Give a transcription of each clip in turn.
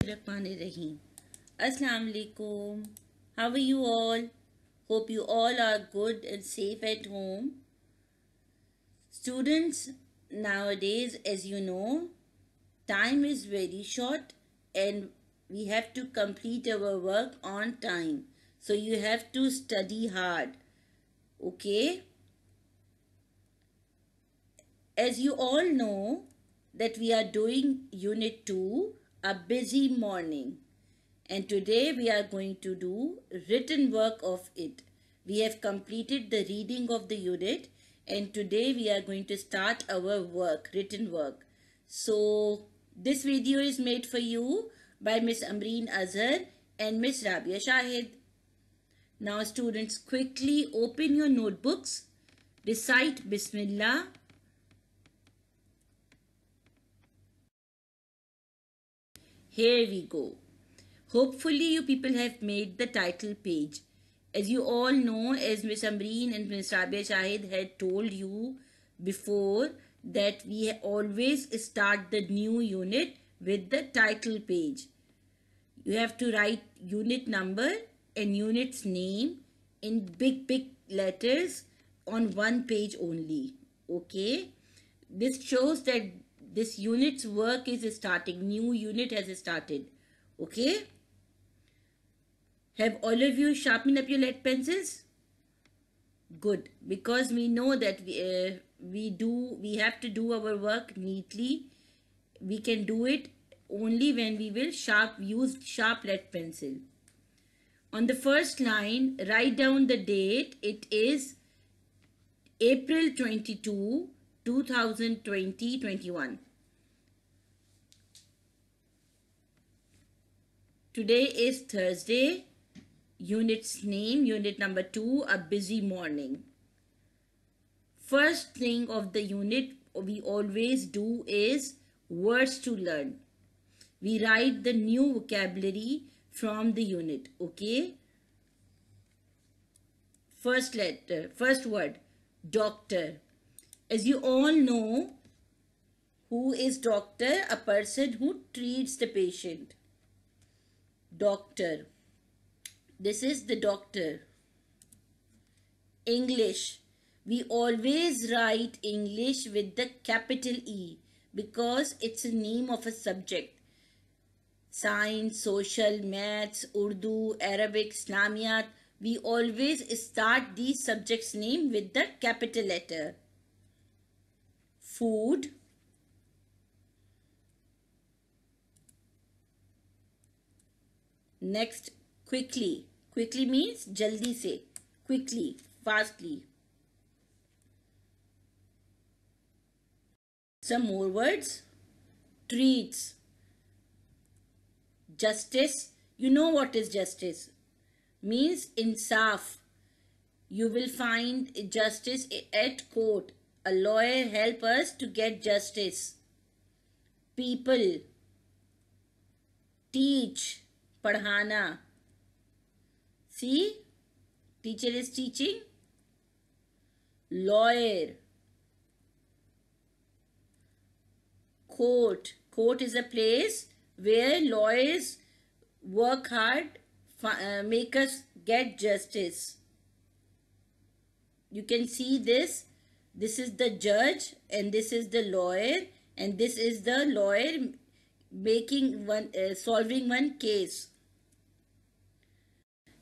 Bismillahirrahmanirrahim. Assalamu alaikum. How are you all? Hope you all are good and safe at home. Students, nowadays, as you know, time is very short and we have to complete our work on time. So you have to study hard. Okay? As you all know that we are doing Unit 2, A Busy Morning. And today we are going to do written work of it. We have completed the reading of the unit and today we are going to start our work, written work. So this video is made for you by Miss Amreen Azhar and Miss Rabia Shahid. Now students, quickly open your notebooks, recite Bismillah. Here we go. Hopefully you people have made the title page. As you all know, as Miss Amreen and Miss Rabia Shahid had told you before, that we always start the new unit with the title page. You have to write unit number and unit's name in big letters on one page only. Okay? This shows that this unit's work is starting. New unit has started. Okay? Have all of you sharpened up your lead pencils? Good, because we know that we have to do our work neatly. We can do it only when we will use sharp lead pencil. On the first line, write down the date. It is April 22, 2020-21. Today is Thursday. Unit's name, unit number 2, A Busy Morning. First thing of the unit we always do is words to learn. We write the new vocabulary from the unit, okay? First word, doctor. As you all know, who is doctor? A person who treats the patient. Doctor. This is the doctor. English. We always write English with the capital E because it's a name of a subject. Science, social, maths, Urdu, Arabic, Islamiyat. We always start these subjects' name with the capital letter. Food. Next, quickly. Quickly means jaldi se. Quickly, fastly. Some more words. Treats. Justice. You know what is justice? Means insaf. You will find justice at court. A lawyer help us to get justice. People. Teach. Padhana. See, teacher is teaching. Lawyer. Court. Court is a place where lawyers work hard, make us get justice. You can see this. This is the judge and this is the lawyer and this is the lawyer making solving one case.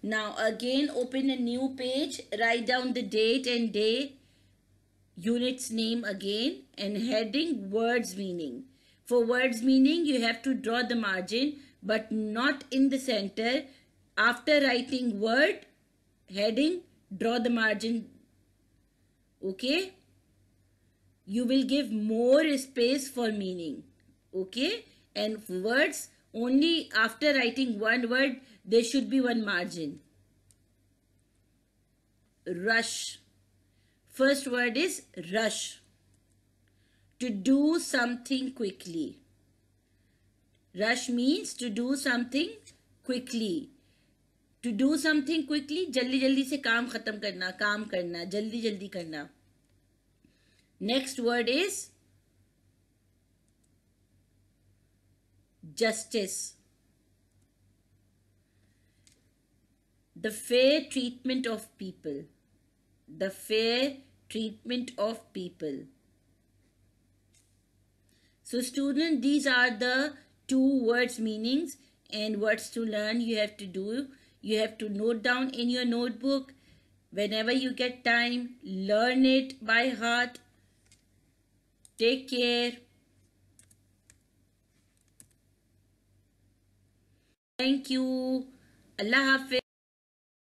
Now again open a new page, write down the date and day, unit's name again and heading words meaning. For words meaning you have to draw the margin but not in the center. After writing word heading, draw the margin. Okay? You will give more space for meaning. Okay? And words, only after writing one word there should be one margin. Rush. First word is rush. To do something quickly. Rush means to do something quickly. To do something quickly, जल्दी जल्दी से काम खत्म करना, काम करना, जल्दी जल्दी करना. Next word is justice. The fair treatment of people. The fair treatment of people. So student, these are the two words meanings and words to learn you have to do. You have to note down in your notebook. Whenever you get time, learn it by heart. Take care. Thank you. Allah Hafiz.